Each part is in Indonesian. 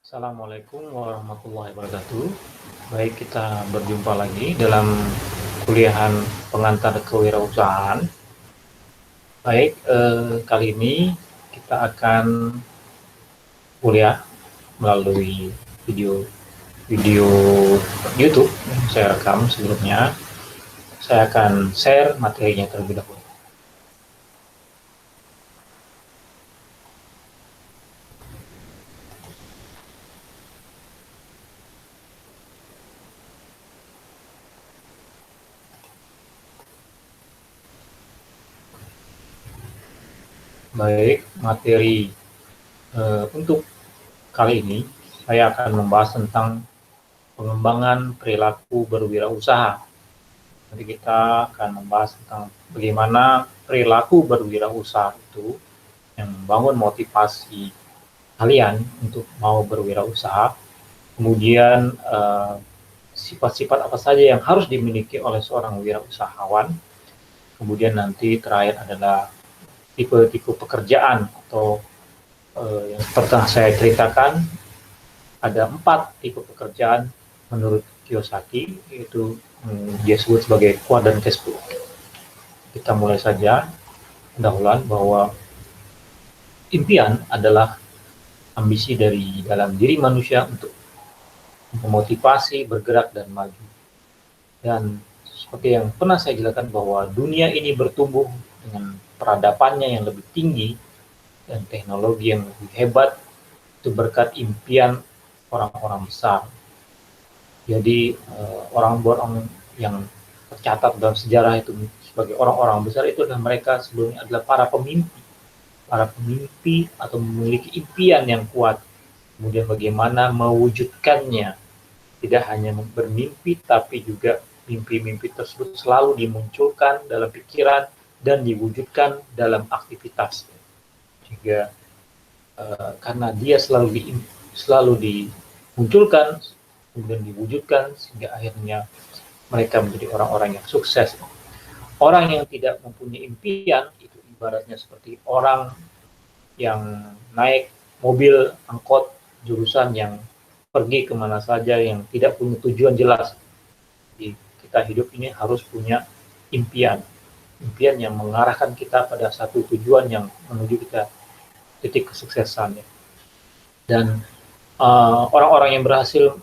Assalamualaikum warahmatullahi wabarakatuh. Baik, kita berjumpa lagi dalam kuliahan pengantar kewirausahaan. Baik, kali ini kita akan kuliah melalui video video YouTube yang saya rekam sebelumnya. Saya akan share materinya terlebih dahulu. Baik, materi untuk kali ini saya akan membahas tentang pengembangan perilaku berwirausaha. Nanti kita akan membahas tentang bagaimana perilaku berwirausaha itu yang membangun motivasi kalian untuk mau berwirausaha. Kemudian sifat-sifat apa saja yang harus dimiliki oleh seorang wirausahawan. Kemudian nanti terakhir adalah tipe-tipe pekerjaan atau yang seperti saya ceritakan, ada 4 tipe pekerjaan menurut Kiyosaki, yaitu dia sebut sebagai kuadran cash flow. Kita mulai saja pendahuluan bahwa impian adalah ambisi dari dalam diri manusia untuk memotivasi, bergerak, dan maju. Dan seperti yang pernah saya jelaskan bahwa dunia ini bertumbuh dengan peradabannya yang lebih tinggi dan teknologi yang lebih hebat, itu berkat impian orang-orang besar. Jadi orang-orang yang tercatat dalam sejarah itu sebagai orang-orang besar itu adalah mereka sebelumnya adalah para pemimpi atau memiliki impian yang kuat. Kemudian bagaimana mewujudkannya, tidak hanya bermimpi tapi juga mimpi-mimpi tersebut selalu dimunculkan dalam pikiran dan diwujudkan dalam aktivitas. Sehingga karena dia selalu dimunculkan kemudian diwujudkan sehingga akhirnya mereka menjadi orang-orang yang sukses. Orang yang tidak mempunyai impian itu ibaratnya seperti orang yang naik mobil angkot jurusan yang pergi kemana saja yang tidak punya tujuan jelas. Jadi kita hidup ini harus punya impian yang mengarahkan kita pada satu tujuan yang menuju kita titik kesuksesannya. Dan orang-orang yang berhasil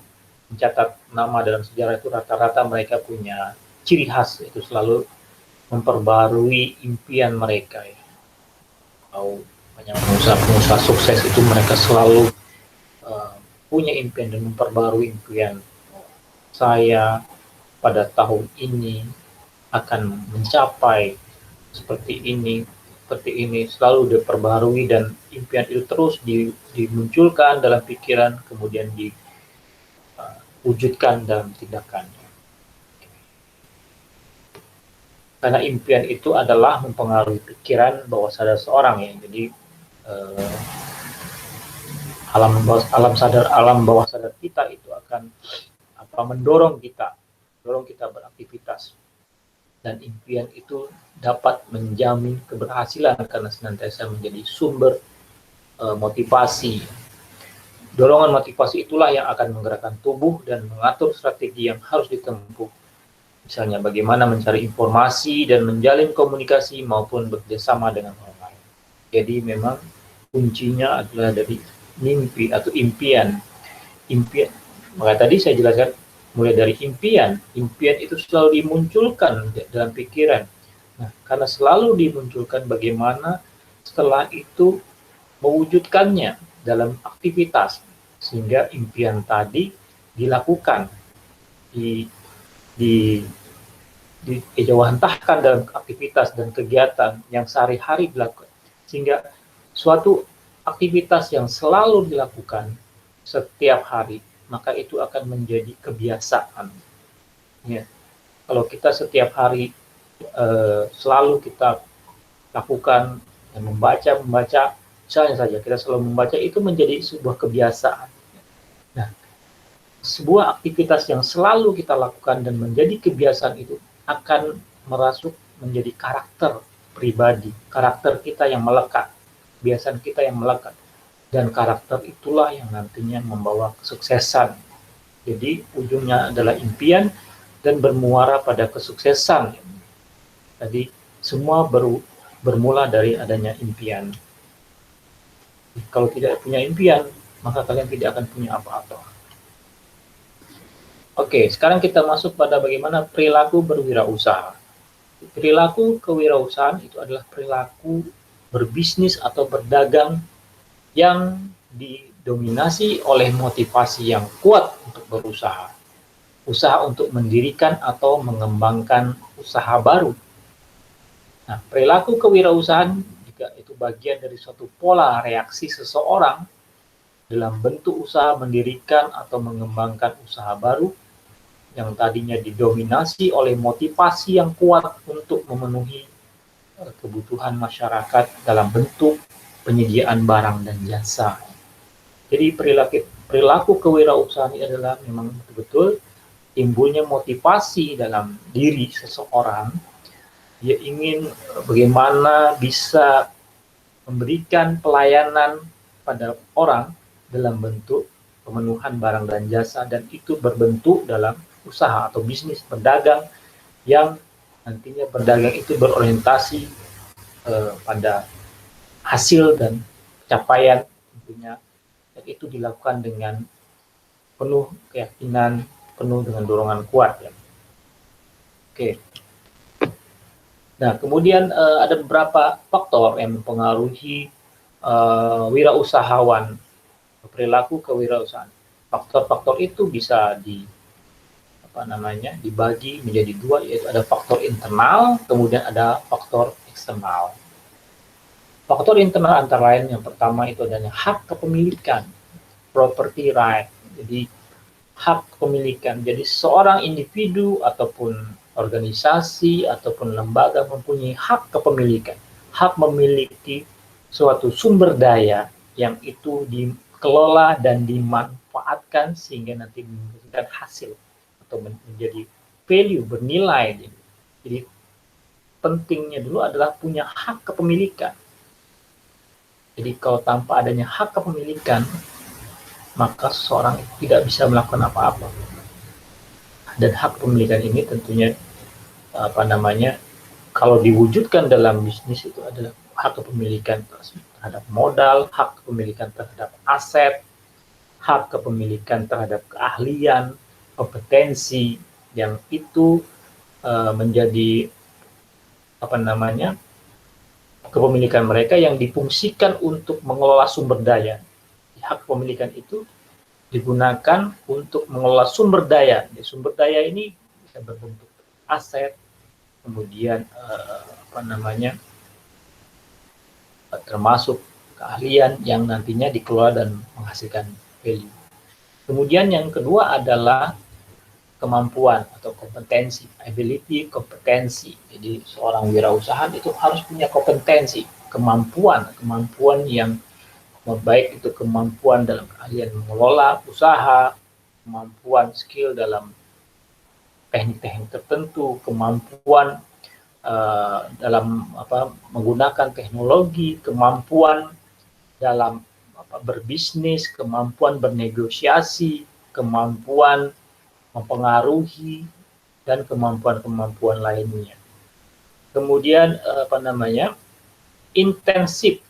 mencatat nama dalam sejarah itu rata-rata mereka punya ciri khas, yaitu selalu memperbarui impian mereka. Ya. Atau banyak pengusaha-pengusaha sukses itu mereka selalu punya impian dan memperbarui impian. Saya pada tahun ini akan mencapai seperti ini, selalu diperbarui dan impian itu terus dimunculkan dalam pikiran, kemudian diwujudkan dalam tindakan. Karena impian itu adalah mempengaruhi pikiran bawah sadar seorang ya. Jadi alam bawah sadar kita itu akan mendorong kita beraktivitas, dan impian itu dapat menjamin keberhasilan karena senantiasa menjadi sumber motivasi. Dorongan motivasi itulah yang akan menggerakkan tubuh dan mengatur strategi yang harus ditempuh. Misalnya bagaimana mencari informasi dan menjalin komunikasi maupun bekerjasama dengan orang lain. Jadi memang kuncinya adalah dari mimpi atau impian. Maka tadi saya jelaskan mulai dari impian itu selalu dimunculkan dalam pikiran. Nah, karena selalu dimunculkan, bagaimana setelah itu mewujudkannya dalam aktivitas sehingga impian tadi dilakukan, dijawantahkan dalam aktivitas dan kegiatan yang sehari-hari dilakukan, sehingga suatu aktivitas yang selalu dilakukan setiap hari, maka itu akan menjadi kebiasaan. Ya. Kalau kita setiap hari selalu kita lakukan dan membaca, misalnya saja kita selalu membaca, itu menjadi sebuah kebiasaan. Nah, sebuah aktivitas yang selalu kita lakukan dan menjadi kebiasaan itu akan merasuk menjadi karakter pribadi, karakter kita yang melekat, kebiasaan kita yang melekat. dan karakter itulah yang nantinya membawa kesuksesan. Jadi ujungnya adalah impian dan bermuara pada kesuksesan. Jadi semua bermula dari adanya impian. Kalau tidak punya impian, maka kalian tidak akan punya apa-apa. Oke, sekarang kita masuk pada bagaimana perilaku berwirausaha. Perilaku kewirausahaan itu adalah perilaku berbisnis atau berdagang yang didominasi oleh motivasi yang kuat untuk berusaha. Usaha untuk mendirikan atau mengembangkan usaha baru. Nah, perilaku kewirausahaan juga itu bagian dari suatu pola reaksi seseorang dalam bentuk usaha mendirikan atau mengembangkan usaha baru yang tadinya didominasi oleh motivasi yang kuat untuk memenuhi kebutuhan masyarakat dalam bentuk penyediaan barang dan jasa. Jadi perilaku kewirausahaan ini adalah memang betul-betul timbulnya motivasi dalam diri seseorang. Dia ingin bagaimana bisa memberikan pelayanan pada orang dalam bentuk pemenuhan barang dan jasa, dan itu berbentuk dalam usaha atau bisnis berdagang yang nantinya berdagang itu berorientasi pada hasil dan capaian tentunya, dan itu dilakukan dengan penuh keyakinan, penuh dengan dorongan kuat ya. Oke. Nah, kemudian ada beberapa faktor yang mempengaruhi wirausahawan, perilaku kewirausahaan. Faktor-faktor itu bisa dibagi menjadi dua, yaitu ada faktor internal, kemudian ada faktor eksternal. Faktor internal antara lain yang pertama itu adalah hak kepemilikan, property right. Jadi hak kepemilikan. Jadi seorang individu ataupun organisasi ataupun lembaga mempunyai hak kepemilikan, hak memiliki suatu sumber daya yang itu dikelola dan dimanfaatkan sehingga nanti memberikan hasil atau menjadi value, bernilai. Jadi pentingnya dulu adalah punya hak kepemilikan. Jadi kalau tanpa adanya hak kepemilikan, maka seseorang tidak bisa melakukan apa-apa. Dan hak kepemilikan ini tentunya kalau diwujudkan dalam bisnis itu adalah hak kepemilikan terhadap modal, hak kepemilikan terhadap aset, hak kepemilikan terhadap keahlian, kompetensi yang itu menjadi kepemilikan mereka yang difungsikan untuk mengelola sumber daya. Hak kepemilikan itu digunakan untuk mengelola sumber daya. Sumber daya ini bisa berbentuk aset, kemudian termasuk keahlian yang nantinya dikelola dan menghasilkan value. Kemudian yang kedua adalah kemampuan atau kompetensi, ability, kompetensi. Jadi seorang wirausaha itu harus punya kompetensi, kemampuan yang baik itu kemampuan dalam keahlian mengelola usaha, kemampuan skill dalam teknik-teknik tertentu, kemampuan dalam menggunakan teknologi, kemampuan dalam berbisnis, kemampuan bernegosiasi, kemampuan mempengaruhi, dan kemampuan-kemampuan lainnya. Kemudian intensif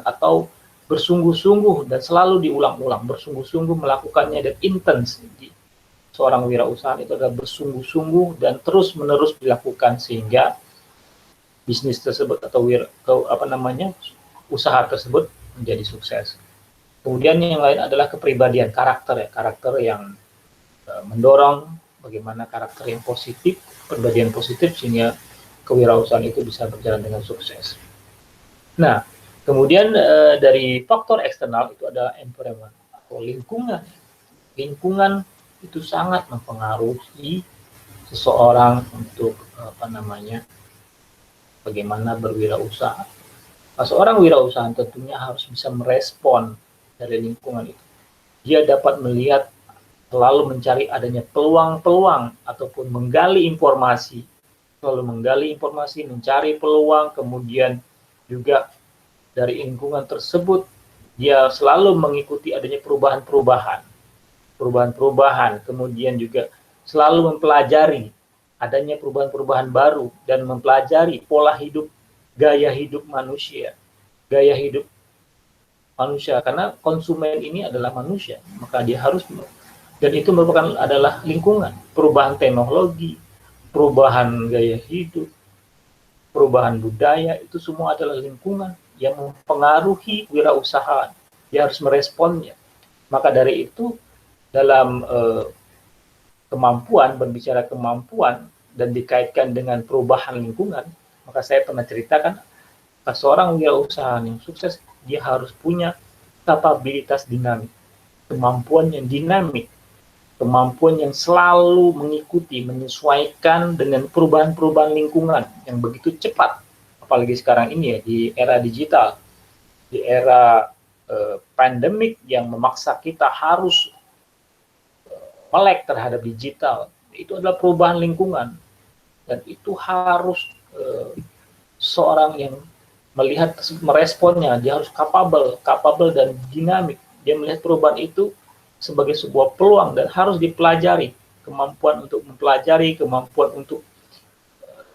atau bersungguh-sungguh dan selalu diulang-ulang, bersungguh-sungguh melakukannya dan intens. Seorang wirausaha itu adalah bersungguh-sungguh dan terus-menerus dilakukan sehingga bisnis tersebut atau usaha tersebut menjadi sukses. Kemudian yang lain adalah kepribadian, karakter yang mendorong bagaimana karakter yang positif, kepribadian positif sehingga kewirausahaan itu bisa berjalan dengan sukses. Nah, kemudian dari faktor eksternal itu ada environment atau lingkungan. Lingkungan itu sangat mempengaruhi seseorang untuk bagaimana berwirausaha. Seorang wirausaha tentunya harus bisa merespon dari lingkungan itu. Dia dapat melihat, selalu mencari adanya peluang-peluang ataupun menggali informasi, mencari peluang, kemudian juga dari lingkungan tersebut dia selalu mengikuti adanya perubahan-perubahan, kemudian juga selalu mempelajari adanya perubahan-perubahan baru dan mempelajari pola hidup, gaya hidup manusia, gaya hidup manusia, karena konsumen ini adalah manusia, maka dia harus, dan itu merupakan adalah lingkungan, perubahan teknologi, perubahan gaya hidup, perubahan budaya, itu semua adalah lingkungan yang mempengaruhi wirausahaan. Dia harus meresponnya. Maka dari itu dalam kemampuan, berbicara kemampuan dan dikaitkan dengan perubahan lingkungan, maka saya pernah ceritakan seorang wirausahaan yang sukses dia harus punya kapabilitas dinamik, kemampuan yang dinamik, kemampuan yang selalu mengikuti, menyesuaikan dengan perubahan-perubahan lingkungan yang begitu cepat, apalagi sekarang ini ya di era digital, di era pandemik yang memaksa kita harus melek terhadap digital. Itu adalah perubahan lingkungan dan itu harus seorang yang melihat meresponnya, dia harus capable dan dinamik. Dia melihat perubahan itu sebagai sebuah peluang dan harus dipelajari, kemampuan untuk mempelajari, kemampuan untuk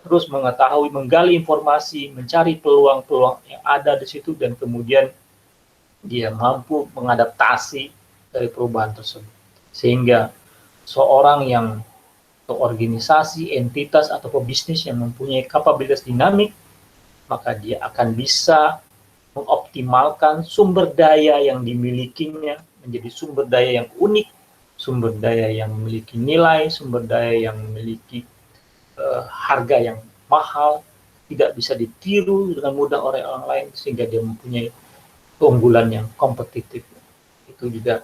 terus mengetahui, menggali informasi, mencari peluang-peluang yang ada di situ dan kemudian dia mampu mengadaptasi dari perubahan tersebut. Sehingga seorang yang atau organisasi, entitas atau pebisnis yang mempunyai kapabilitas dinamik, maka dia akan bisa mengoptimalkan sumber daya yang dimilikinya menjadi sumber daya yang unik, sumber daya yang memiliki nilai, sumber daya yang memiliki harga yang mahal, tidak bisa ditiru dengan mudah oleh orang lain, sehingga dia mempunyai keunggulan yang kompetitif. Itu juga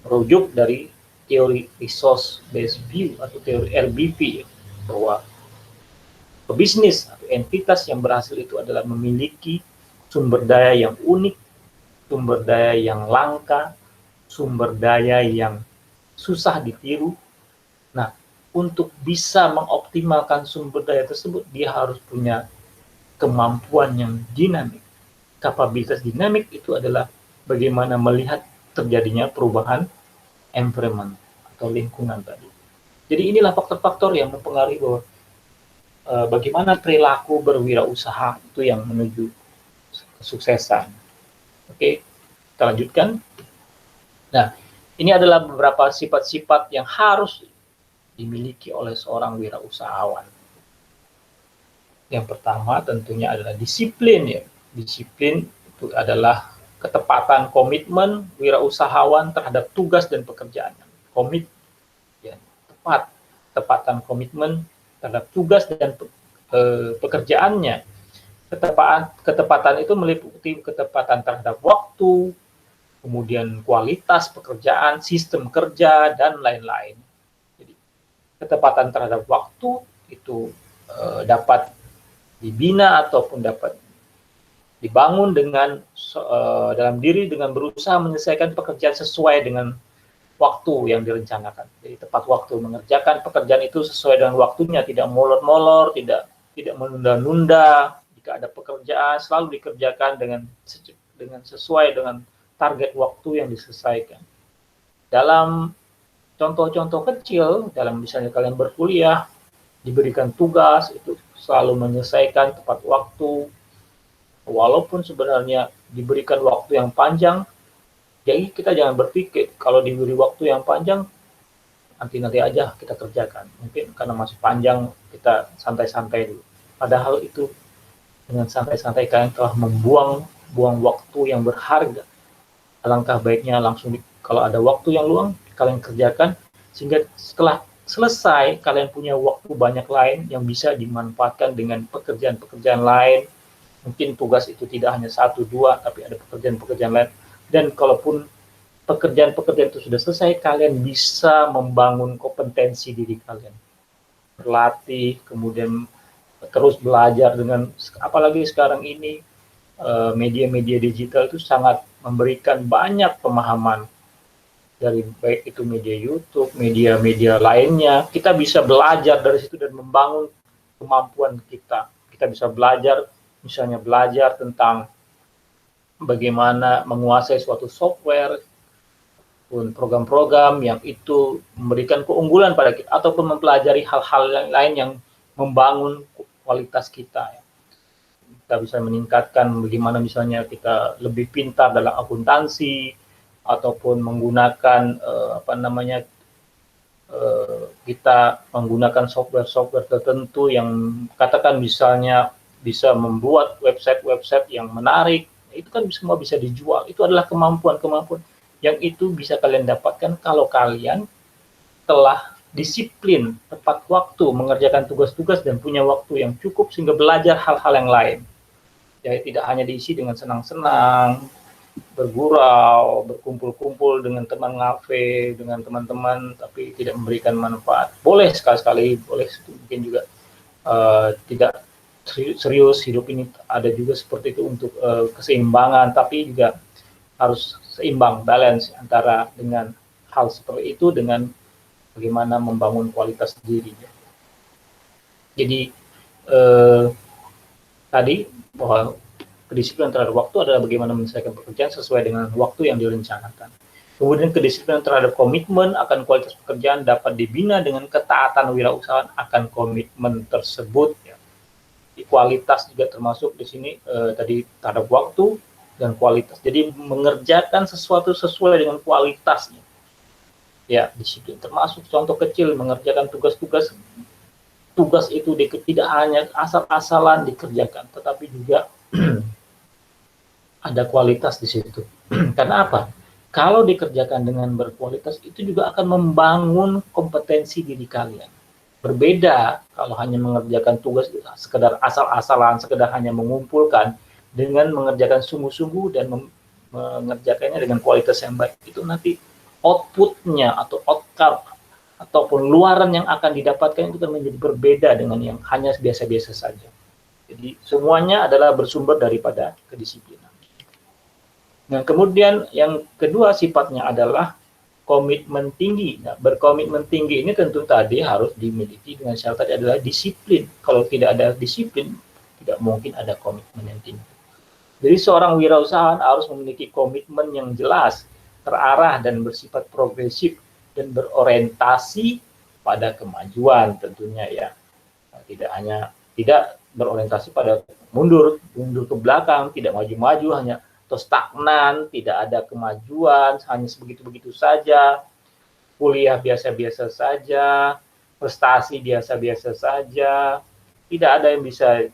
merujuk dari teori resource based view atau teori RBV, bahwa pebisnis atau entitas yang berhasil itu adalah memiliki sumber daya yang unik, sumber daya yang langka, sumber daya yang susah ditiru. Nah, untuk bisa mengoptimalkan sumber daya tersebut, dia harus punya kemampuan yang dinamik. Kapabilitas dinamik itu adalah bagaimana melihat terjadinya perubahan environment atau lingkungan tadi. Jadi inilah faktor-faktor yang mempengaruhi bahwa bagaimana perilaku berwirausaha itu yang menuju kesuksesan. Oke, kita lanjutkan. Nah, ini adalah beberapa sifat-sifat yang harus dimiliki oleh seorang wirausahawan. Yang pertama tentunya adalah disiplin ya. Disiplin itu adalah ketepatan komitmen wirausahawan terhadap tugas dan pekerjaan. Komit ya, tepatan komitmen terhadap tugas dan pekerjaannya. Ketepatan itu meliputi ketepatan terhadap waktu, kemudian kualitas pekerjaan, sistem kerja, dan lain-lain. Jadi, ketepatan terhadap waktu itu dapat dibina ataupun dapat dibangun dengan dalam diri dengan berusaha menyelesaikan pekerjaan sesuai dengan waktu yang direncanakan. Jadi tepat waktu mengerjakan pekerjaan itu sesuai dengan waktunya, tidak molor-molor, tidak menunda-nunda. Jika ada pekerjaan selalu dikerjakan dengan sesuai dengan target waktu yang diselesaikan. Dalam contoh-contoh kecil, dalam misalnya kalian berkuliah, diberikan tugas itu selalu menyelesaikan tepat waktu, walaupun sebenarnya diberikan waktu yang panjang. Jadi kita jangan berpikir kalau diberi waktu yang panjang nanti aja kita kerjakan. Mungkin karena masih panjang kita santai-santai dulu. Padahal itu dengan santai-santai kalian telah membuang waktu yang berharga. Alangkah baiknya langsung kalau ada waktu yang luang kalian kerjakan, sehingga setelah selesai kalian punya waktu banyak lain yang bisa dimanfaatkan dengan pekerjaan-pekerjaan lain. Mungkin tugas itu tidak hanya 1-2 tapi ada pekerjaan-pekerjaan lain. Dan kalaupun pekerjaan-pekerjaan itu sudah selesai, kalian bisa membangun kompetensi diri kalian. Berlatih, kemudian terus belajar dengan, apalagi sekarang ini, media-media digital itu sangat memberikan banyak pemahaman. Dari baik itu media YouTube, media-media lainnya, kita bisa belajar dari situ dan membangun kemampuan kita. Kita bisa belajar misalnya belajar tentang bagaimana menguasai suatu software, pun program-program yang itu memberikan keunggulan pada kita, ataupun mempelajari hal-hal lain yang membangun kualitas kita. Kita bisa meningkatkan bagaimana misalnya kita lebih pintar dalam akuntansi, ataupun menggunakan kita menggunakan software-software tertentu yang katakan misalnya bisa membuat website-website yang menarik. Itu kan semua bisa dijual. Itu adalah kemampuan-kemampuan yang itu bisa kalian dapatkan kalau kalian telah disiplin, tepat waktu mengerjakan tugas-tugas dan punya waktu yang cukup sehingga belajar hal-hal yang lain. Jadi tidak hanya diisi dengan senang-senang, bergurau, berkumpul-kumpul dengan teman ngafe, dengan teman-teman, tapi tidak memberikan manfaat. Boleh sekali-sekali, boleh mungkin juga tidak serius. Hidup ini ada juga seperti itu untuk keseimbangan, tapi juga harus seimbang, balance antara dengan hal seperti itu dengan bagaimana membangun kualitas diri. Jadi tadi bahwa kedisiplinan terhadap waktu adalah bagaimana menyelesaikan pekerjaan sesuai dengan waktu yang direncanakan. Kemudian kedisiplinan terhadap komitmen akan kualitas pekerjaan dapat dibina dengan ketaatan wirausahaan akan komitmen tersebut. Ya. Kualitas juga termasuk di sini tadi terhadap waktu dan kualitas. Jadi mengerjakan sesuatu sesuai dengan kualitasnya. Ya, disiplin termasuk contoh kecil mengerjakan tugas-tugas. Tugas itu tidak hanya asal-asalan dikerjakan, tetapi juga ada kualitas di situ. Karena apa? Kalau dikerjakan dengan berkualitas, itu juga akan membangun kompetensi diri kalian. Berbeda kalau hanya mengerjakan tugas sekedar asal-asalan, sekedar hanya mengumpulkan, dengan mengerjakan sungguh-sungguh dan mengerjakannya dengan kualitas yang baik. Itu nanti outputnya atau outcome ataupun luaran yang akan didapatkan itu akan menjadi berbeda dengan yang hanya biasa-biasa saja. Jadi semuanya adalah bersumber daripada kedisiplinan. Nah, kemudian yang kedua sifatnya adalah komitmen tinggi. Nah, berkomitmen tinggi ini tentu tadi harus dimiliki dengan syarat tadi adalah disiplin. Kalau tidak ada disiplin, tidak mungkin ada komitmen yang tinggi. Jadi seorang wirausahaan harus memiliki komitmen yang jelas, terarah dan bersifat progresif dan berorientasi pada kemajuan tentunya ya. Nah, tidak berorientasi pada mundur ke belakang, tidak maju-maju, hanya atau stagnan, tidak ada kemajuan, hanya sebegitu-begitu saja, kuliah biasa-biasa saja, prestasi biasa-biasa saja, tidak ada yang bisa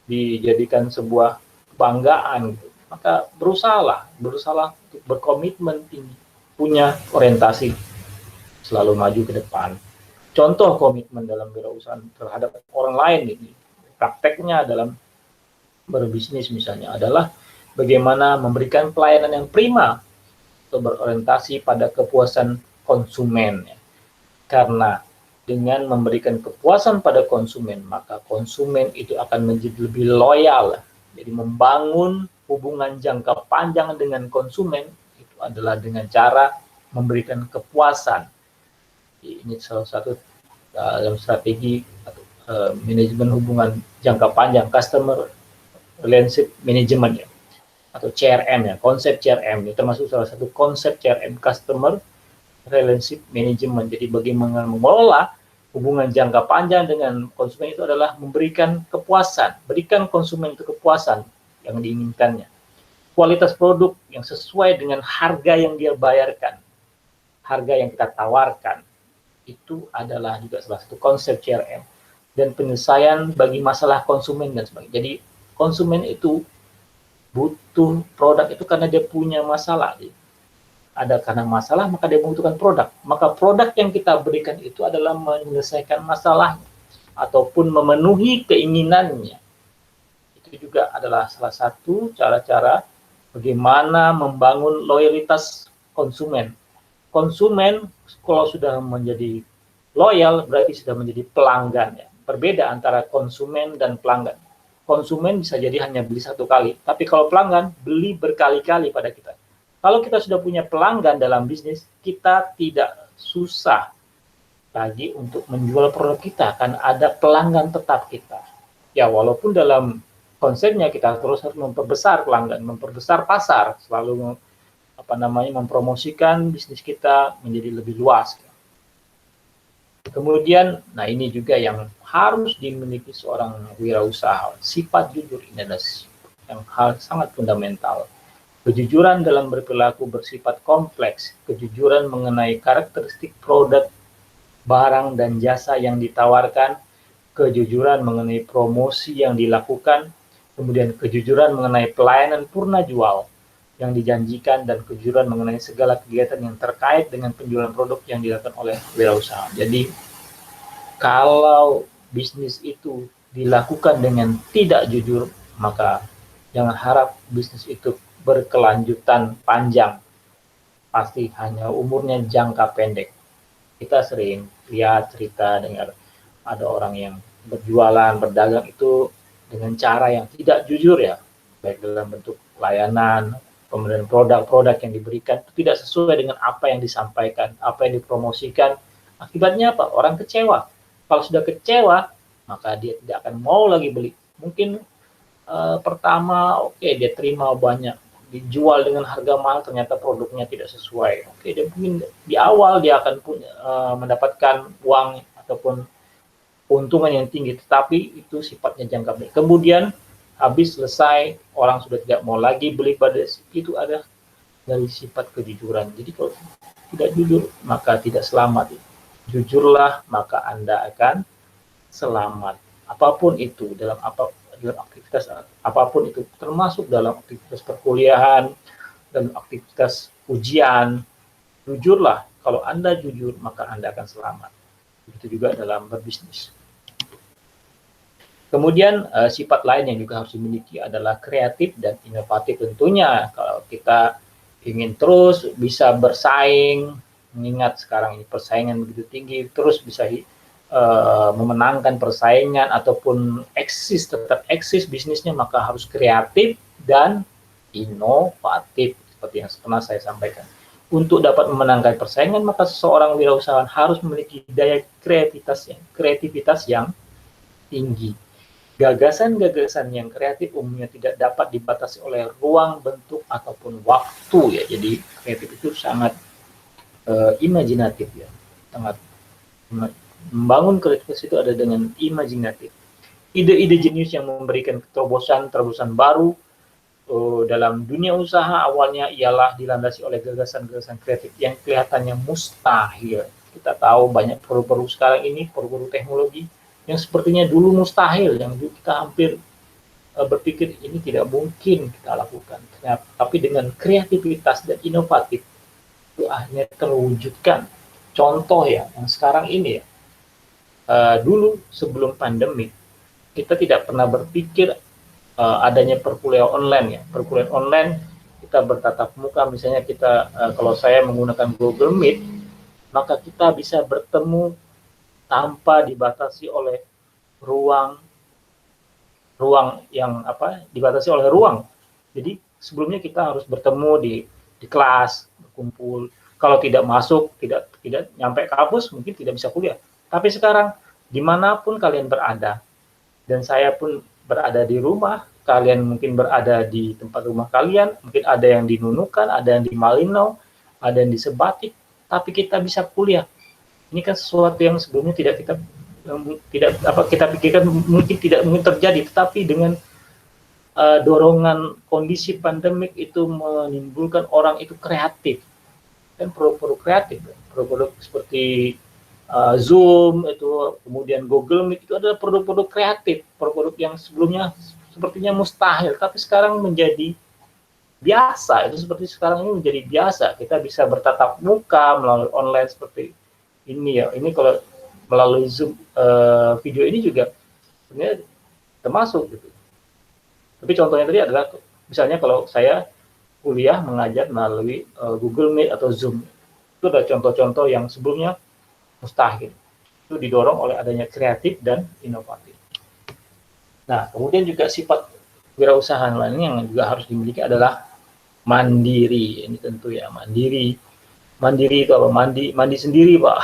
dijadikan sebuah kebanggaan. Maka berusahalah untuk berkomitmen tinggi, punya orientasi selalu maju ke depan. Contoh komitmen dalam wirausahaan terhadap orang lain ini, prakteknya dalam berbisnis misalnya adalah bagaimana memberikan pelayanan yang prima atau berorientasi pada kepuasan konsumen. Karena dengan memberikan kepuasan pada konsumen, maka konsumen itu akan menjadi lebih loyal. Jadi membangun hubungan jangka panjang dengan konsumen itu adalah dengan cara memberikan kepuasan. Ini salah satu dalam strategi atau manajemen hubungan jangka panjang, customer relationship management ya, atau CRM ya, konsep CRM ini termasuk salah satu konsep CRM, customer relationship management. Jadi bagaimana mengelola hubungan jangka panjang dengan konsumen itu adalah memberikan kepuasan, berikan konsumen itu kepuasan yang diinginkannya. Kualitas produk yang sesuai dengan harga yang dia bayarkan, harga yang kita tawarkan, itu adalah juga salah satu konsep CRM. Dan penyelesaian bagi masalah konsumen dan sebagainya. Jadi konsumen itu butuh produk itu karena dia punya masalah. Ada karena masalah, maka dia membutuhkan produk. Maka produk yang kita berikan itu adalah menyelesaikan masalahnya ataupun memenuhi keinginannya. Itu juga adalah salah satu cara-cara bagaimana membangun loyalitas konsumen. Konsumen kalau sudah menjadi loyal berarti sudah menjadi pelanggan ya. Berbeda antara konsumen dan pelanggan. Konsumen bisa jadi hanya beli satu kali, tapi kalau pelanggan beli berkali-kali pada kita. Kalau kita sudah punya pelanggan dalam bisnis, kita tidak susah lagi untuk menjual produk kita, kan ada pelanggan tetap kita. Ya, walaupun dalam konsepnya kita terus harus memperbesar pelanggan, memperbesar pasar, selalu mempromosikan bisnis kita menjadi lebih luas. Kemudian, nah ini juga yang harus dimiliki seorang wirausaha, sifat jujur ini adalah yang hal sangat fundamental. Kejujuran dalam berperilaku bersifat kompleks, kejujuran mengenai karakteristik produk, barang, dan jasa yang ditawarkan, kejujuran mengenai promosi yang dilakukan, kemudian kejujuran mengenai pelayanan purna jual yang dijanjikan, dan kejujuran mengenai segala kegiatan yang terkait dengan penjualan produk yang dilakukan oleh wirausaha. Jadi, kalau bisnis itu dilakukan dengan tidak jujur, maka jangan harap bisnis itu berkelanjutan panjang. Pasti hanya umurnya jangka pendek. Kita sering lihat cerita, dengar ada orang yang berjualan, berdagang itu dengan cara yang tidak jujur ya, baik dalam bentuk layanan, kemudian produk-produk yang diberikan itu tidak sesuai dengan apa yang disampaikan, apa yang dipromosikan. Akibatnya apa? Orang kecewa. Kalau sudah kecewa, maka dia tidak akan mau lagi beli. Mungkin pertama dia terima banyak, dijual dengan harga mahal, ternyata produknya tidak sesuai. Dia mungkin di awal dia akan mendapatkan uang ataupun keuntungan yang tinggi, tetapi itu sifatnya jangka pendek. Kemudian habis selesai, orang sudah tidak mau lagi beli pada itu. Ada dari sifat kejujuran. Jadi kalau tidak jujur, maka tidak selamat. Jujurlah, maka Anda akan selamat. Apapun itu, dalam aktivitas apapun itu, termasuk dalam aktivitas perkuliahan dan aktivitas ujian, jujurlah. Kalau Anda jujur, maka Anda akan selamat. Begitu juga dalam berbisnis. Kemudian sifat lain yang juga harus dimiliki adalah kreatif dan inovatif tentunya. Kalau kita ingin terus bisa bersaing, mengingat sekarang ini persaingan begitu tinggi, terus bisa memenangkan persaingan ataupun tetap eksis bisnisnya, maka harus kreatif dan inovatif seperti yang pernah saya sampaikan. Untuk dapat memenangkan persaingan, maka seseorang wirausahawan harus memiliki daya kreativitas yang tinggi. Gagasan-gagasan yang kreatif umumnya tidak dapat dibatasi oleh ruang, bentuk, ataupun waktu ya. Jadi kreatif itu sangat imajinatif ya, sangat membangun kreativitas itu ada dengan imajinatif. Ide-ide jenius yang memberikan terobosan baru dalam dunia usaha awalnya ialah dilandasi oleh gagasan-gagasan kreatif yang kelihatannya mustahil. Kita tahu banyak produk-produk sekarang ini, produk-produk teknologi yang sepertinya dulu mustahil, yang dulu kita hampir berpikir ini tidak mungkin kita lakukan. Tapi dengan kreativitas dan inovatif itu akhirnya terwujudkan. Contoh ya, yang sekarang ini ya, dulu sebelum pandemi kita tidak pernah berpikir adanya perkuliahan online ya. Perkuliahan online kita bertatap muka, misalnya kita kalau saya menggunakan Google Meet, maka kita bisa bertemu tanpa dibatasi oleh ruang yang dibatasi oleh ruang. Jadi sebelumnya kita harus bertemu di kelas, berkumpul. Kalau tidak masuk, tidak nyampe kampus, mungkin tidak bisa kuliah. Tapi sekarang dimanapun kalian berada, dan saya pun berada di rumah, kalian mungkin berada di tempat rumah kalian, mungkin ada yang di Nunukan, ada yang di Malino, ada yang di Sebatik, tapi kita bisa kuliah. Ini kan sesuatu yang sebelumnya kita pikirkan mungkin tidak mungkin terjadi, tetapi dengan dorongan kondisi pandemik itu menimbulkan orang itu kreatif. Dan produk-produk kreatif, produk-produk seperti Zoom itu, kemudian Google Meet itu adalah produk-produk kreatif, produk-produk yang sebelumnya sepertinya mustahil, tapi sekarang menjadi biasa. Itu seperti sekarang ini menjadi biasa. Kita bisa bertatap muka melalui online seperti ini ya. Ini kalau melalui Zoom video ini juga sebenarnya termasuk gitu. Tapi contohnya tadi adalah misalnya kalau saya kuliah mengajar melalui Google Meet atau Zoom. Itu ada contoh-contoh yang sebelumnya mustahil. Itu didorong oleh adanya kreatif dan inovatif. Nah, kemudian juga sifat wirausaha lainnya yang juga harus dimiliki adalah mandiri. Ini tentu ya, mandiri. Mandiri itu apa? Mandi sendiri, Pak.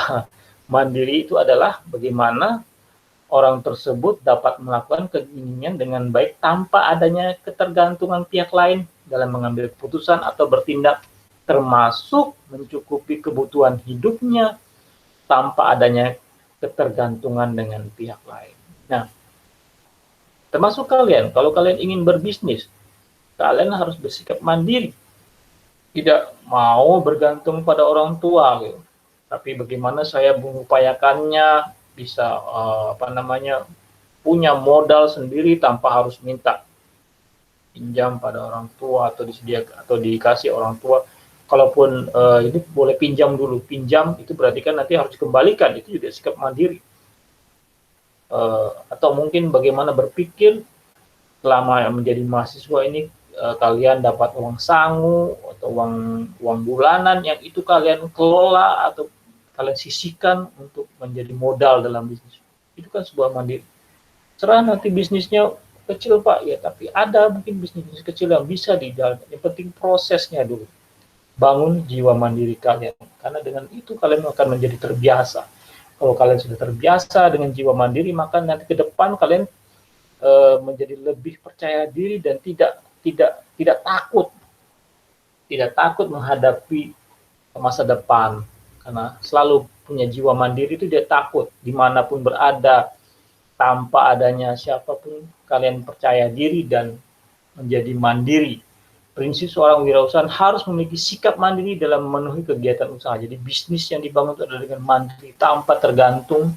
Mandiri itu adalah bagaimana orang tersebut dapat melakukan keinginannya dengan baik tanpa adanya ketergantungan pihak lain dalam mengambil keputusan atau bertindak, termasuk mencukupi kebutuhan hidupnya tanpa adanya ketergantungan dengan pihak lain. Nah, termasuk kalian, kalau kalian ingin berbisnis, kalian harus bersikap mandiri, tidak mau bergantung pada orang tua, gitu. Tapi bagaimana saya mengupayakannya bisa punya modal sendiri tanpa harus minta pinjam pada orang tua atau disediakan atau dikasih orang tua. Kalaupun ini boleh pinjam dulu, pinjam itu berarti kan nanti harus dikembalikan, itu juga sikap mandiri. Atau mungkin bagaimana berpikir selama menjadi mahasiswa ini kalian dapat uang sangu atau uang bulanan yang itu kalian kelola atau kalian sisihkan untuk menjadi modal dalam bisnis. Itu kan sebuah mandiri. Serah nanti bisnisnya kecil Pak, ya tapi ada mungkin bisnis kecil yang bisa dijalankan. Yang penting prosesnya dulu. Bangun jiwa mandiri kalian. Karena dengan itu kalian akan menjadi terbiasa. Kalau kalian sudah terbiasa dengan jiwa mandiri, maka nanti ke depan kalian menjadi lebih percaya diri dan tidak takut menghadapi masa depan, karena selalu punya jiwa mandiri itu dia takut dimanapun berada, tanpa adanya siapapun kalian percaya diri dan menjadi mandiri. Prinsip seorang wirausahawan harus memiliki sikap mandiri dalam memenuhi kegiatan usaha. Jadi bisnis yang dibangun itu adalah dengan mandiri tanpa tergantung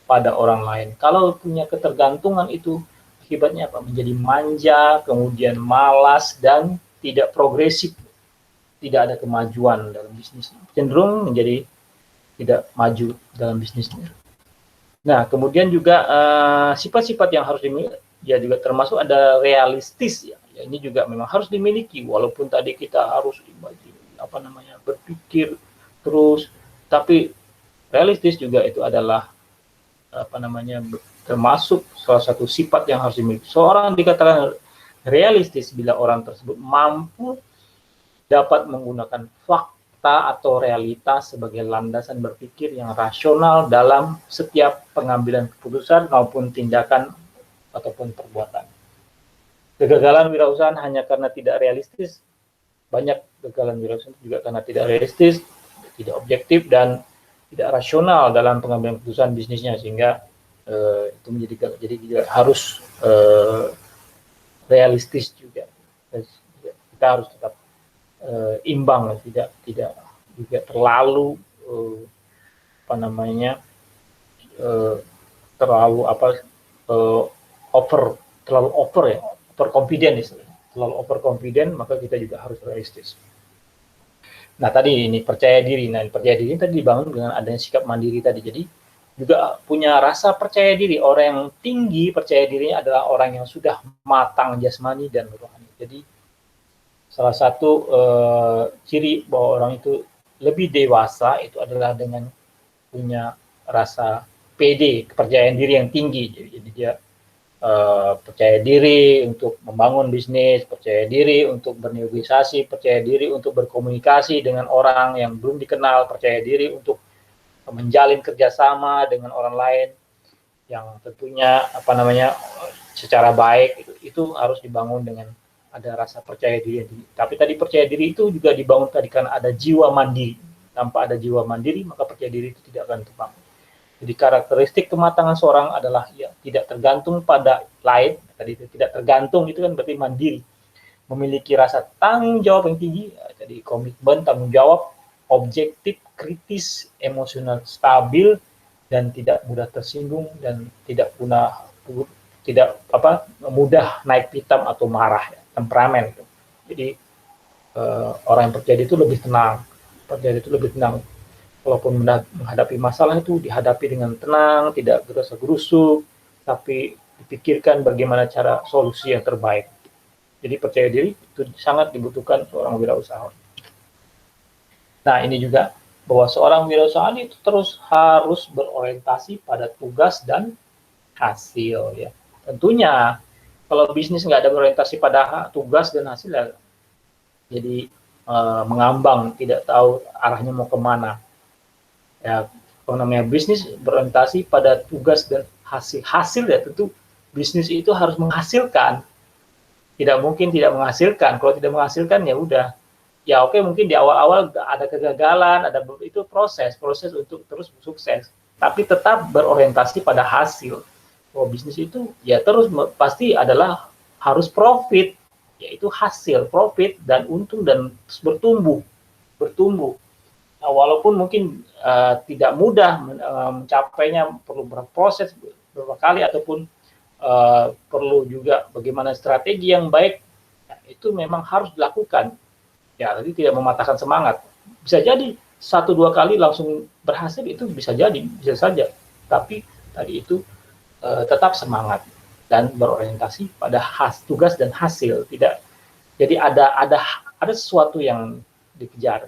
pada orang lain. Kalau punya ketergantungan itu akibatnya apa? Menjadi manja, kemudian malas dan tidak progresif, tidak ada kemajuan dalam bisnis. Cenderung menjadi tidak maju dalam bisnisnya. Nah, kemudian juga sifat-sifat yang harus dimiliki, ya juga termasuk ada realistis ya. Ya, ini juga memang harus dimiliki, walaupun tadi kita harus berpikir terus, tapi realistis juga itu adalah termasuk salah satu sifat yang harus dimiliki. Seorang dikatakan realistis bila orang tersebut mampu dapat menggunakan fakta atau realitas sebagai landasan berpikir yang rasional dalam setiap pengambilan keputusan maupun tindakan ataupun perbuatan. Kegagalan wirausahaan hanya karena tidak realistis. Banyak kegagalan wirausahaan juga karena tidak realistis, tidak objektif, dan tidak rasional dalam pengambilan keputusan bisnisnya, sehingga itu jadi juga harus realistis juga. Kita harus tetap imbang, tidak juga terlalu over confident, maka kita juga harus realistis. Nah, tadi ini percaya diri. Nah, percaya diri tadi dibangun dengan adanya sikap mandiri tadi. Jadi juga punya rasa percaya diri. Orang yang tinggi percaya dirinya adalah orang yang sudah matang jasmani dan rohani. Jadi salah satu ciri bahwa orang itu lebih dewasa itu adalah dengan punya rasa PD, kepercayaan diri yang tinggi. Jadi dia percaya diri untuk membangun bisnis, percaya diri untuk bernegosiasi, percaya diri untuk berkomunikasi dengan orang yang belum dikenal, percaya diri untuk menjalin kerjasama dengan orang lain yang tentunya secara baik. Itu harus dibangun dengan ada rasa percaya diri. Tapi tadi percaya diri itu juga dibangun tadi karena ada jiwa mandiri. Tanpa ada jiwa mandiri, maka percaya diri itu tidak akan terbangun. Jadi karakteristik kematangan seorang adalah ya tidak tergantung pada lain. Tadi tidak tergantung itu kan berarti mandiri. Memiliki rasa tanggung jawab yang tinggi. Jadi komitmen, tanggung jawab, objektif, kritis, emosional stabil, dan tidak mudah tersinggung dan tidak mudah naik pitam atau marah, ya, temperamen. Gitu. Jadi orang yang percaya itu lebih tenang. Walaupun menghadapi masalah itu dihadapi dengan tenang, tidak gerasa-gerusuk, tapi dipikirkan bagaimana cara solusi yang terbaik. Jadi percaya diri itu sangat dibutuhkan seorang wirausahawan. Nah, ini juga bahwa seorang wirausahawan itu terus harus berorientasi pada tugas dan hasil. Ya, tentunya kalau bisnis nggak ada berorientasi pada tugas dan hasil, ya, jadi mengambang, tidak tahu arahnya mau kemana. Ya, kalau namanya bisnis berorientasi pada tugas dan hasil ya tentu bisnis itu harus menghasilkan. Tidak mungkin tidak menghasilkan. Kalau tidak menghasilkan ya udah. Ya oke, mungkin di awal-awal ada kegagalan, ada itu proses untuk terus sukses. Tapi tetap berorientasi pada hasil. Bahwa bisnis itu ya terus pasti adalah harus profit, yaitu hasil, profit dan untung dan bertumbuh. Nah, walaupun mungkin tidak mudah mencapainya, perlu berproses beberapa kali ataupun perlu juga bagaimana strategi yang baik, ya, itu memang harus dilakukan. Ya, tadi tidak mematahkan semangat. Bisa jadi 1-2 kali langsung berhasil itu bisa saja. Tapi tadi itu tetap semangat dan berorientasi pada tugas dan hasil. Tidak. Jadi ada sesuatu yang dikejar.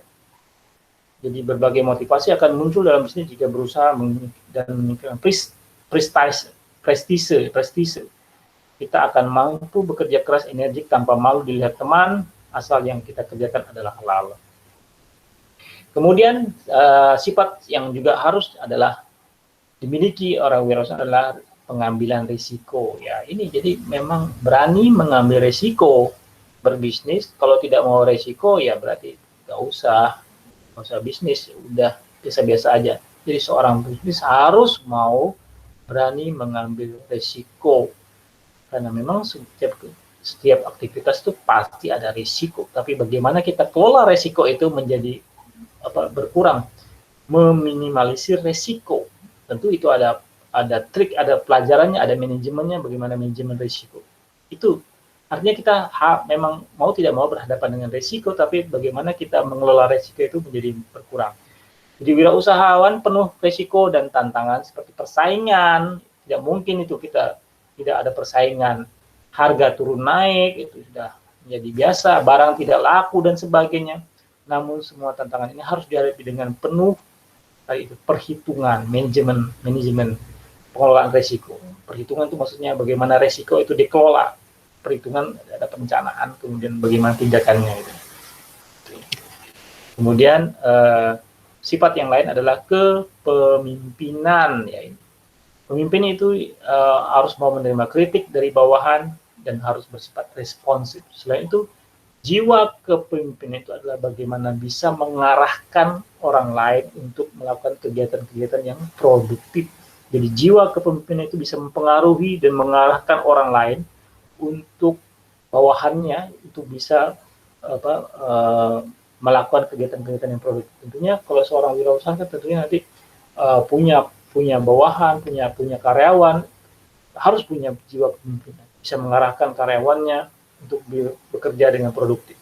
Jadi berbagai motivasi akan muncul dalam bisnis jika berusaha dan meningkatkan prestise. Kita akan mampu bekerja keras, energik tanpa malu dilihat teman, asal yang kita kerjakan adalah halal. Kemudian sifat yang juga harus adalah dimiliki orang wirausaha adalah pengambilan risiko. Ya, ini jadi memang berani mengambil risiko berbisnis. Kalau tidak mau risiko ya berarti nggak usah bisnis, udah biasa-biasa aja. Jadi seorang bisnis harus mau berani mengambil risiko, karena memang setiap aktivitas itu pasti ada risiko, tapi bagaimana kita kelola risiko itu menjadi berkurang, meminimalisir risiko. Tentu itu ada trik, ada pelajarannya, ada manajemennya, bagaimana manajemen risiko. Itu artinya kita memang mau tidak mau berhadapan dengan risiko, tapi bagaimana kita mengelola risiko itu menjadi berkurang. Jadi wirausahawan penuh risiko dan tantangan seperti persaingan. Tidak mungkin itu kita tidak ada persaingan. Harga turun naik, itu sudah menjadi biasa. Barang tidak laku dan sebagainya. Namun semua tantangan ini harus dihadapi dengan penuh perhitungan, manajemen pengelolaan risiko. Perhitungan itu maksudnya bagaimana risiko itu dikelola. Perhitungan ada perencanaan, kemudian bagaimana tindakannya. Gitu. Kemudian sifat yang lain adalah kepemimpinan. Ya, pemimpin itu harus mau menerima kritik dari bawahan dan harus bersifat responsif. Selain itu, jiwa kepemimpinan itu adalah bagaimana bisa mengarahkan orang lain untuk melakukan kegiatan-kegiatan yang produktif. Jadi jiwa kepemimpinan itu bisa mempengaruhi dan mengarahkan orang lain untuk bawahannya itu bisa melakukan kegiatan-kegiatan yang produktif. Tentunya kalau seorang wirausaha tentunya nanti punya bawahan, punya karyawan, harus punya jiwa kepemimpinan, bisa mengarahkan karyawannya untuk bekerja dengan produktif.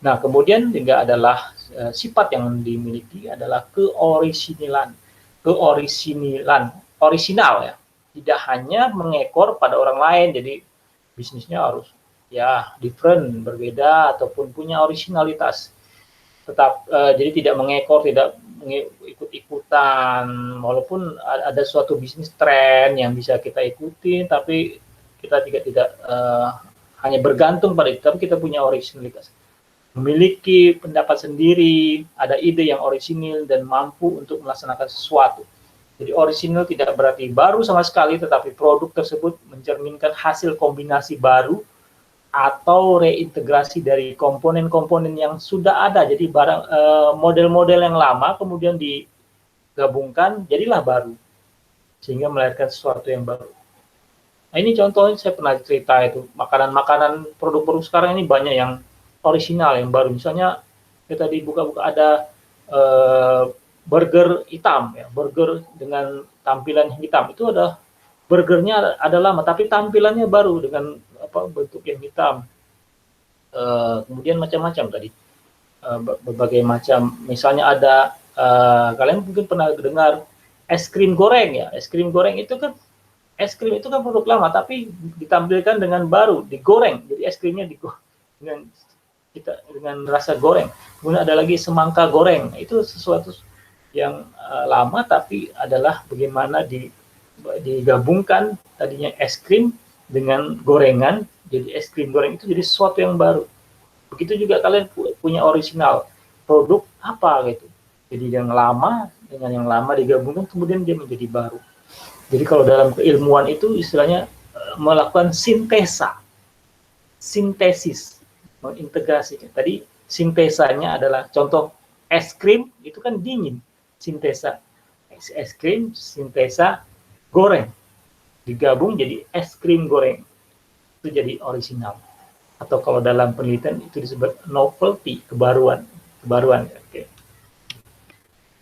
Nah, kemudian juga adalah sifat yang dimiliki adalah orisinal ya. Tidak hanya mengekor pada orang lain, jadi bisnisnya harus ya different, berbeda ataupun punya originalitas. Jadi tidak mengekor, tidak ikut-ikutan, walaupun ada suatu bisnis tren yang bisa kita ikuti, tapi kita tidak hanya bergantung pada itu, tapi kita punya originalitas. Memiliki pendapat sendiri, ada ide yang orisinil dan mampu untuk melaksanakan sesuatu. Jadi orisinil tidak berarti baru sama sekali, tetapi produk tersebut mencerminkan hasil kombinasi baru atau reintegrasi dari komponen-komponen yang sudah ada. Jadi model-model yang lama kemudian digabungkan jadilah baru, sehingga melahirkan sesuatu yang baru. Nah, ini contohnya saya pernah cerita itu, makanan-makanan produk-produk sekarang ini banyak yang orisinal, yang baru. Misalnya kita dibuka-buka ada burger hitam, ya, burger dengan tampilan hitam. Itu ada burgernya ada lama, tapi tampilannya baru dengan bentuk yang hitam. Kemudian macam-macam tadi, berbagai macam. Misalnya ada kalian mungkin pernah dengar es krim goreng ya. Es krim itu kan produk lama, tapi ditampilkan dengan baru, digoreng. Jadi es krimnya dengan rasa goreng. Kemudian ada lagi semangka goreng. Itu sesuatu yang lama, tapi adalah bagaimana digabungkan tadinya es krim dengan gorengan, jadi es krim goreng itu jadi sesuatu yang baru. Begitu juga kalian punya original produk apa gitu. Jadi yang lama dengan yang lama digabungkan kemudian dia menjadi baru. Jadi kalau dalam keilmuan itu istilahnya melakukan sintesis, mengintegrasikan. Tadi sintesanya adalah contoh es krim itu kan dingin, sintesa es krim, sintesa goreng, digabung jadi es krim goreng, itu jadi orisinal. Atau kalau dalam penelitian itu disebut novelty, kebaruan. Okay.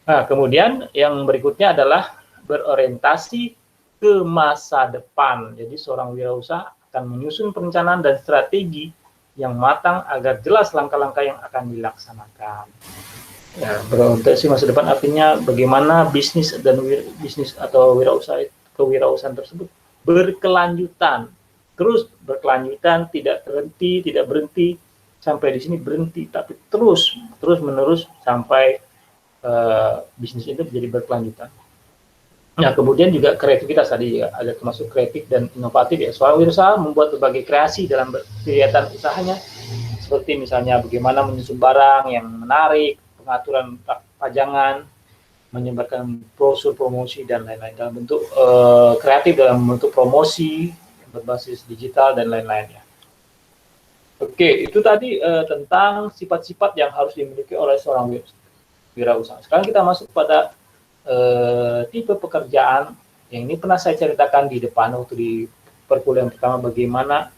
Nah, kemudian yang berikutnya adalah berorientasi ke masa depan. Jadi seorang wirausaha akan menyusun perencanaan dan strategi yang matang agar jelas langkah-langkah yang akan dilaksanakan. Ya, berorientasi masa depan artinya bagaimana bisnis dan bisnis atau kewirausahaan tersebut berkelanjutan, terus berkelanjutan, tidak berhenti sampai di sini berhenti, tapi terus menerus sampai bisnis itu menjadi berkelanjutan. Nah, kemudian juga kreativitas tadi ya, ada termasuk kreatif dan inovatif ya. Seorang wirausaha membuat berbagai kreasi dalam kegiatan usahanya, seperti misalnya bagaimana menyusun barang yang menarik, pengaturan pajangan, menyebarkan brosur promosi dan lain-lain dalam bentuk kreatif, dalam bentuk promosi berbasis digital dan lain-lainnya. Oke, itu tadi tentang sifat-sifat yang harus dimiliki oleh seorang wirausaha. Sekarang kita masuk pada tipe pekerjaan yang ini pernah saya ceritakan di depan waktu di perkuliahan pertama, bagaimana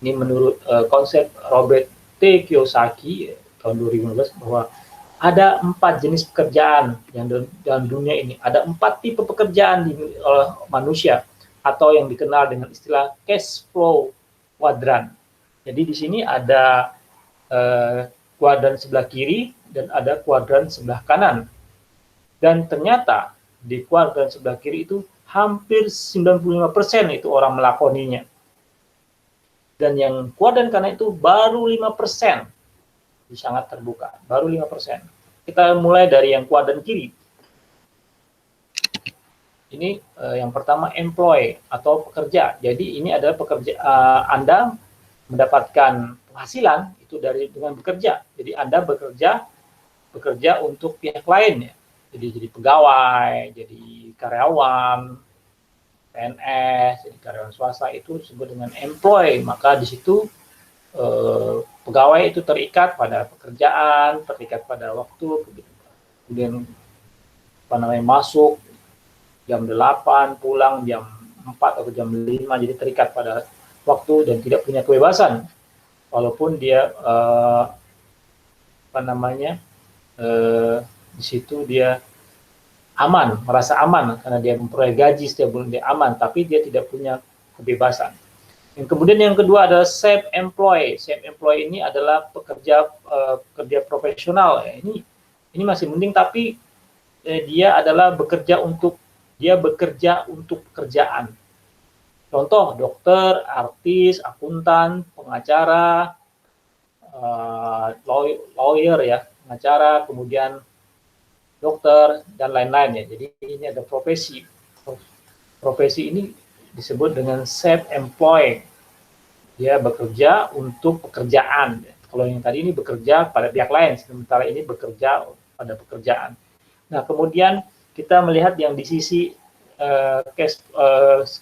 ini menurut konsep Robert T. Kiyosaki tahun 2015 bahwa ada 4 jenis pekerjaan yang dalam dunia ini, ada 4 tipe pekerjaan oleh manusia atau yang dikenal dengan istilah cash flow quadrant. Jadi di sini ada kuadran sebelah kiri dan ada kuadran sebelah kanan. Dan ternyata di kuadran sebelah kiri itu hampir 95% itu orang melakoninya. Dan yang kuadran kanan itu baru 5%. Sangat terbuka, baru 5%. Kita mulai dari yang kuadran kiri. Ini yang pertama employee atau pekerja. Jadi ini adalah pekerja, Anda mendapatkan penghasilan itu dengan bekerja. Jadi Anda bekerja untuk pihak lain ya. Jadi pegawai, jadi karyawan, PNS, jadi karyawan swasta itu disebut dengan employee. Maka di situ pegawai itu terikat pada pekerjaan, terikat pada waktu, kemudian masuk jam 8, pulang jam 4 atau jam 5, jadi terikat pada waktu dan tidak punya kebebasan. Walaupun dia di situ dia aman, merasa aman karena dia memperoleh gaji setiap bulan, dia aman, tapi dia tidak punya kebebasan. Yang kemudian yang kedua adalah self-employed. Self-employed ini adalah pekerja profesional. Ya. Ini masih mending, tapi dia adalah bekerja untuk pekerjaan. Contoh dokter, artis, akuntan, pengacara, lawyer ya, pengacara, kemudian dokter dan lain-lain ya. Jadi ini ada profesi. Profesi ini disebut dengan self-employed. Dia bekerja untuk pekerjaan. Kalau yang tadi ini bekerja pada pihak lain, sementara ini bekerja pada pekerjaan. Nah, kemudian kita melihat yang di sisi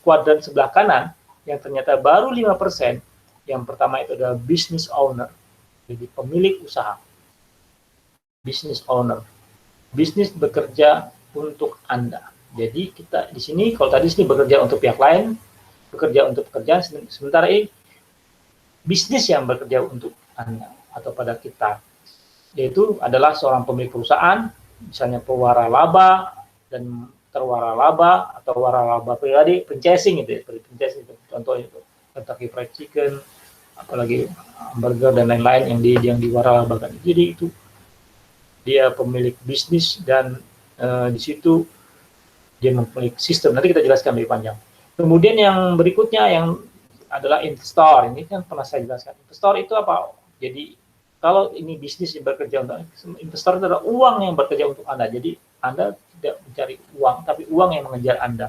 kuadran sebelah kanan, yang ternyata baru 5%. Yang pertama itu adalah business owner. Jadi pemilik usaha. Business owner. Bisnis bekerja untuk Anda. Jadi kita di sini, kalau tadi sini bekerja untuk pihak lain, bekerja untuk pekerjaan, sementara ini bisnis yang bekerja untuk Anda atau pada kita, yaitu adalah seorang pemilik perusahaan, misalnya pewaralaba dan terwaralaba atau waralaba pribadi, franchising itu, seperti franchising itu, contohnya itu Kentucky Fried Chicken, apalagi hamburger dan lain-lain yang diwaralabakan. Jadi itu dia pemilik bisnis dan di situ dia memiliki sistem. Nanti kita jelaskan lebih panjang. Kemudian yang berikutnya yang adalah investor. Ini kan pernah saya jelaskan. Investor itu apa? Jadi kalau ini bisnis yang bekerja untuk investor, itu adalah uang yang bekerja untuk Anda. Jadi Anda tidak mencari uang, tapi uang yang mengejar Anda.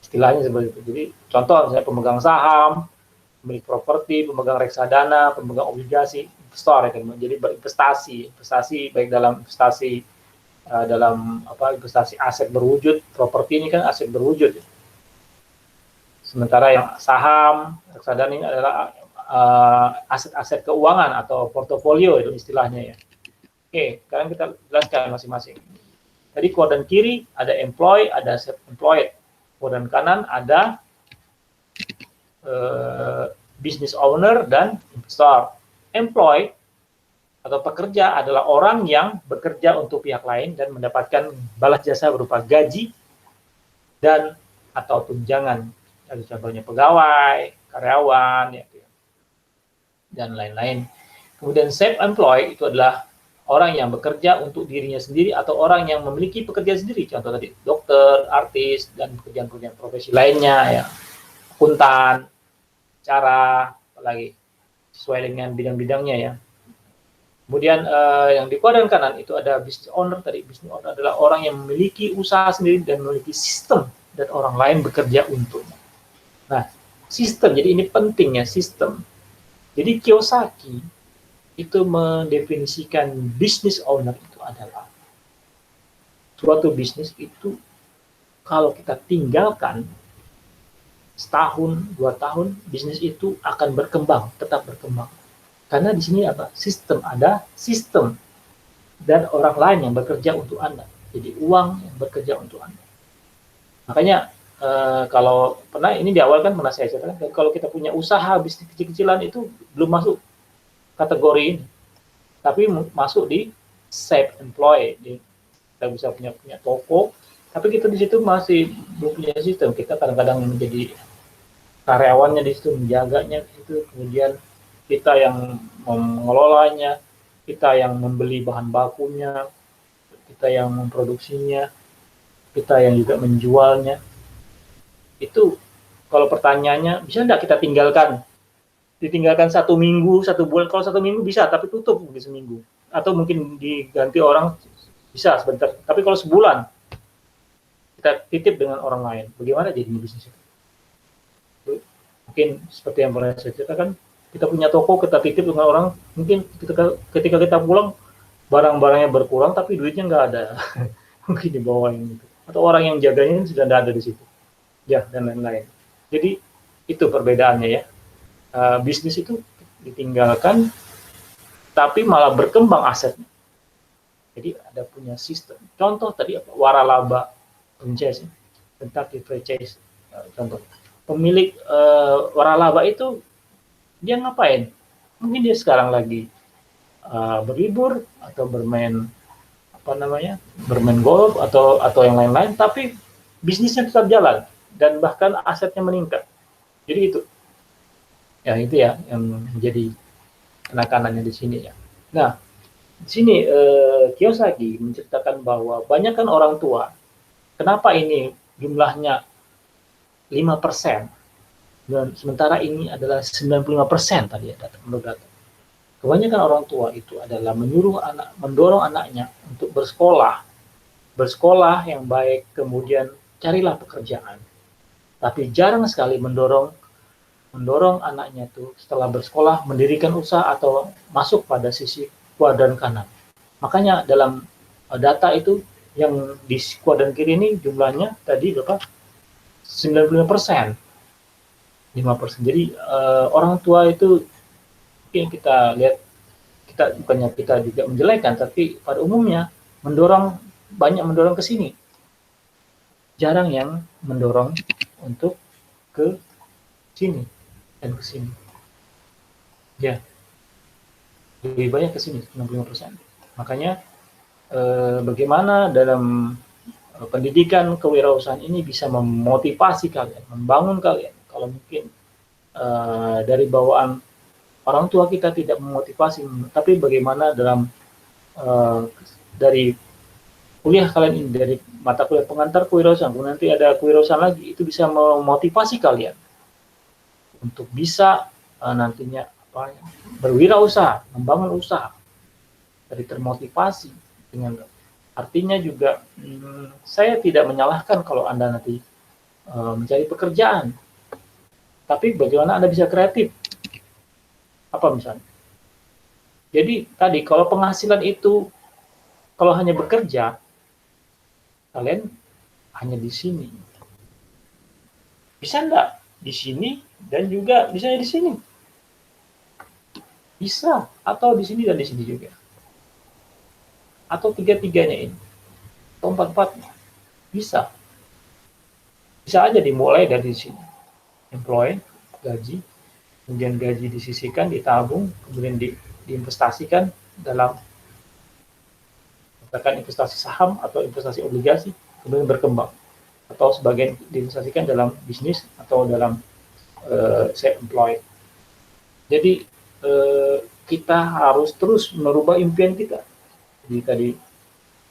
Istilahnya seperti itu. Jadi contoh misalnya pemegang saham, pemilik properti, pemegang reksadana, pemegang obligasi, investor ya kan. Jadi berinvestasi baik dalam investasi investasi aset berwujud, properti ini kan aset berwujud. Sementara yang saham, reksadana ini adalah aset-aset keuangan atau portofolio itu istilahnya ya. Oke, sekarang kita jelaskan masing-masing. Jadi kuadran kiri ada employee, ada self-employed. Kuadran kanan ada business owner dan investor. Employee atau pekerja adalah orang yang bekerja untuk pihak lain dan mendapatkan balas jasa berupa gaji dan atau tunjangan. Ada contohnya pegawai, karyawan, ya, dan lain-lain. Kemudian self-employed itu adalah orang yang bekerja untuk dirinya sendiri atau orang yang memiliki pekerjaan sendiri. Contoh tadi dokter, artis, dan pekerjaan-pekerjaan profesi lainnya, ya, akuntan, cara, apalagi sesuai dengan bidang-bidangnya ya. Kemudian yang di kuadran kanan itu ada business owner. Tadi business owner adalah orang yang memiliki usaha sendiri dan memiliki sistem dan orang lain bekerja untuknya. Nah, sistem, jadi ini pentingnya sistem. Jadi Kiyosaki itu mendefinisikan business owner itu adalah suatu bisnis itu kalau kita tinggalkan setahun, 2 tahun, bisnis itu akan berkembang, tetap berkembang. Karena di sini apa? Sistem, ada sistem dan orang lain yang bekerja untuk Anda. Jadi uang yang bekerja untuk Anda. Makanya kalau pernah ini di awal kan pernah saya ceritakan, kalau kita punya usaha bisnis kecil-kecilan itu belum masuk kategori ini, tapi masuk di self-employed. Kita bisa punya toko, tapi kita di situ masih belum punya sistem. Kita kadang-kadang menjadi karyawannya di situ, menjaganya itu, kemudian kita yang mengelolanya, kita yang membeli bahan bakunya, kita yang memproduksinya, kita yang juga menjualnya. Itu kalau pertanyaannya, bisa enggak kita tinggalkan? Ditinggalkan 1 minggu, 1 bulan. Kalau 1 minggu bisa, tapi tutup mungkin seminggu. Atau mungkin diganti orang, bisa sebentar. Tapi kalau sebulan, kita titip dengan orang lain. Bagaimana jadinya bisnis itu? Mungkin seperti yang pernah saya ceritakan, kita punya toko, kita titip dengan orang, mungkin ketika kita pulang, barang-barangnya berkurang, tapi duitnya nggak ada. Mungkin di bawah yang itu. Atau orang yang jaganya sudah tidak ada di situ. Ya, dan lain-lain. Jadi, itu perbedaannya ya. Bisnis itu ditinggalkan, tapi malah berkembang asetnya. Jadi, ada punya sistem. Contoh tadi apa? Waralaba franchise, Kentucky franchise. Contoh. Pemilik waralaba itu, dia ngapain? Mungkin dia sekarang lagi berlibur, atau bermain golf, atau yang lain-lain, tapi bisnisnya tetap jalan dan bahkan asetnya meningkat. Jadi itu ya yang menjadi penekanannya di sini ya. Nah, di sini Kiyosaki menceritakan bahwa banyak kan orang tua, kenapa ini jumlahnya 5%, dan sementara ini adalah 95% tadi ya menurut data. Kebanyakan orang tua itu adalah mendorong anaknya untuk bersekolah yang baik, kemudian carilah pekerjaan. Tapi jarang sekali mendorong anaknya itu setelah bersekolah mendirikan usaha atau masuk pada sisi kuadran kanan. Makanya dalam data itu yang di kuadran kiri ini jumlahnya tadi berapa? 95%. 5%. Jadi orang tua itu mungkin kita lihat, bukannya kita juga menjelekkan, tapi pada umumnya banyak mendorong ke sini. Jarang yang mendorong untuk ke sini dan ke sini. Ya, lebih banyak ke sini, 65%. Makanya bagaimana dalam pendidikan kewirausahaan ini bisa memotivasi kalian, membangun kalian. Kalau mungkin dari bawaan orang tua kita tidak memotivasi, tapi bagaimana dalam dari kuliah kalian ini, dari mata kuliah pengantar kewirausahaan, kemudian nanti ada kewirausahaan lagi, itu bisa memotivasi kalian untuk bisa nantinya berwirausaha, membangun usaha, dari termotivasi dengan artinya juga saya tidak menyalahkan kalau Anda nanti mencari pekerjaan, tapi bagaimana Anda bisa kreatif, apa misalnya. Jadi tadi kalau penghasilan itu kalau hanya bekerja, kalian hanya di sini. Bisa enggak di sini dan juga misalnya di sini. Bisa, atau di sini dan di sini juga. Atau tiga-tiganya ini, atau empat-empatnya. Bisa. Bisa aja dimulai dari sini. Employee, gaji, kemudian gaji disisihkan, ditabung, kemudian diinvestasikan dalam katakan investasi saham atau investasi obligasi, kemudian berkembang. Atau sebagian diinvestasikan dalam bisnis atau dalam self-employed. Jadi kita harus terus merubah impian kita. Jadi tadi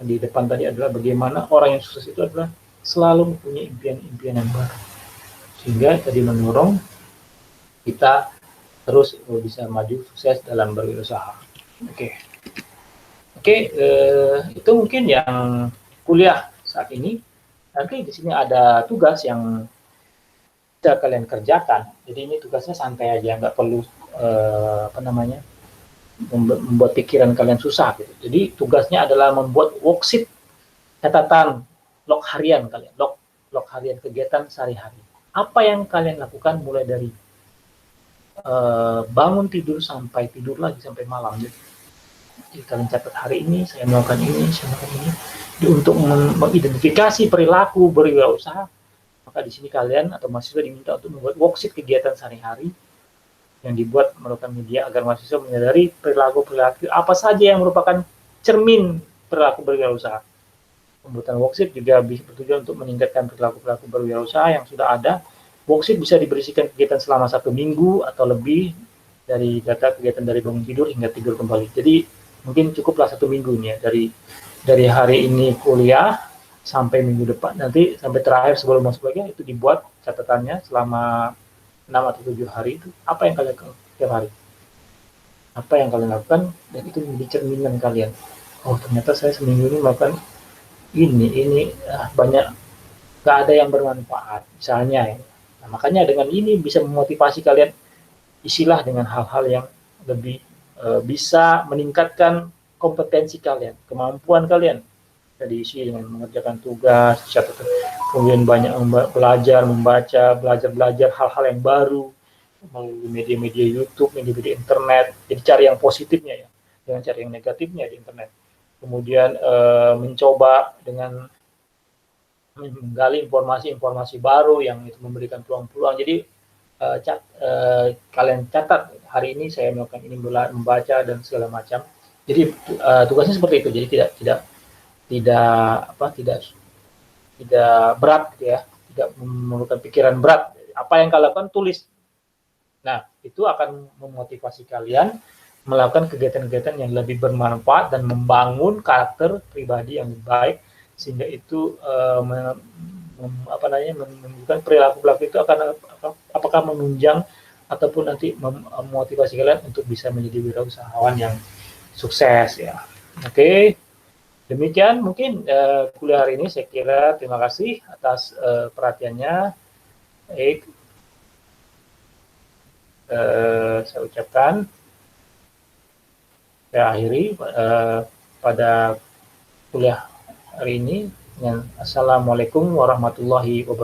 di depan tadi adalah bagaimana orang yang sukses itu adalah selalu mempunyai impian-impian yang baru. Sehingga tadi mendorong kita terus bisa maju sukses dalam berusaha. Oke. Itu mungkin yang kuliah saat ini. Nanti di sini ada tugas yang bisa kalian kerjakan. Jadi ini tugasnya santai aja, nggak perlu membuat pikiran kalian susah. Gitu. Jadi tugasnya adalah membuat worksheet catatan log harian kalian, log harian kegiatan sehari-hari. Apa yang kalian lakukan mulai dari bangun tidur sampai tidur lagi sampai malam. Jadi kalian catat hari ini saya melakukan ini, saya melakukan ini. Jadi, untuk mengidentifikasi perilaku berwirausaha, maka di sini kalian atau mahasiswa diminta untuk membuat worksheet kegiatan sehari-hari yang dibuat merupakan media agar mahasiswa menyadari perilaku-perilaku apa saja yang merupakan cermin perilaku berwirausaha. Pembuatan worksheet juga bisa bertujuan untuk meningkatkan perilaku-perilaku berwirausaha yang sudah ada. Worksheet bisa diberisikan kegiatan selama 1 minggu atau lebih dari data kegiatan dari bangun tidur hingga tidur kembali. Jadi mungkin cukuplah 1 minggu nih ya, dari hari ini kuliah sampai minggu depan, nanti sampai terakhir sebelum masuk lagi itu dibuat catatannya selama 6 atau 7 hari itu apa yang kalian lakukan setiap hari, apa yang kalian lakukan, dan itu menjadi cerminan kalian. Oh ternyata saya seminggu ini melakukan ini banyak gak ada yang bermanfaat misalnya ya. Nah, makanya dengan ini bisa memotivasi kalian, isilah dengan hal-hal yang lebih bisa meningkatkan kompetensi kalian, kemampuan kalian. Jadi isi dengan mengerjakan tugas, kemudian banyak belajar, membaca, belajar hal-hal yang baru melalui media-media YouTube, media-media internet. Jadi cari yang positifnya ya, jangan cari yang negatifnya di internet. Kemudian mencoba dengan menggali informasi-informasi baru yang itu memberikan peluang-peluang. Jadi kalian catat hari ini saya melakukan ini, membaca dan segala macam. Jadi tugasnya seperti itu. Jadi tidak berat gitu ya, tidak memerlukan pikiran berat. Apa yang kalian lakukan tulis. Nah itu akan memotivasi kalian melakukan kegiatan-kegiatan yang lebih bermanfaat dan membangun karakter pribadi yang baik, sehingga itu menunjukkan perilaku itu akan apakah menunjang ataupun nanti memotivasi kalian untuk bisa menjadi wirausahawan yang sukses ya. Oke. Demikian mungkin kuliah hari ini, saya kira. Terima kasih atas perhatiannya. Baik, saya ucapkan, saya akhiri pada kuliah hari ini dengan Assalamualaikum warahmatullahi wabarakatuh.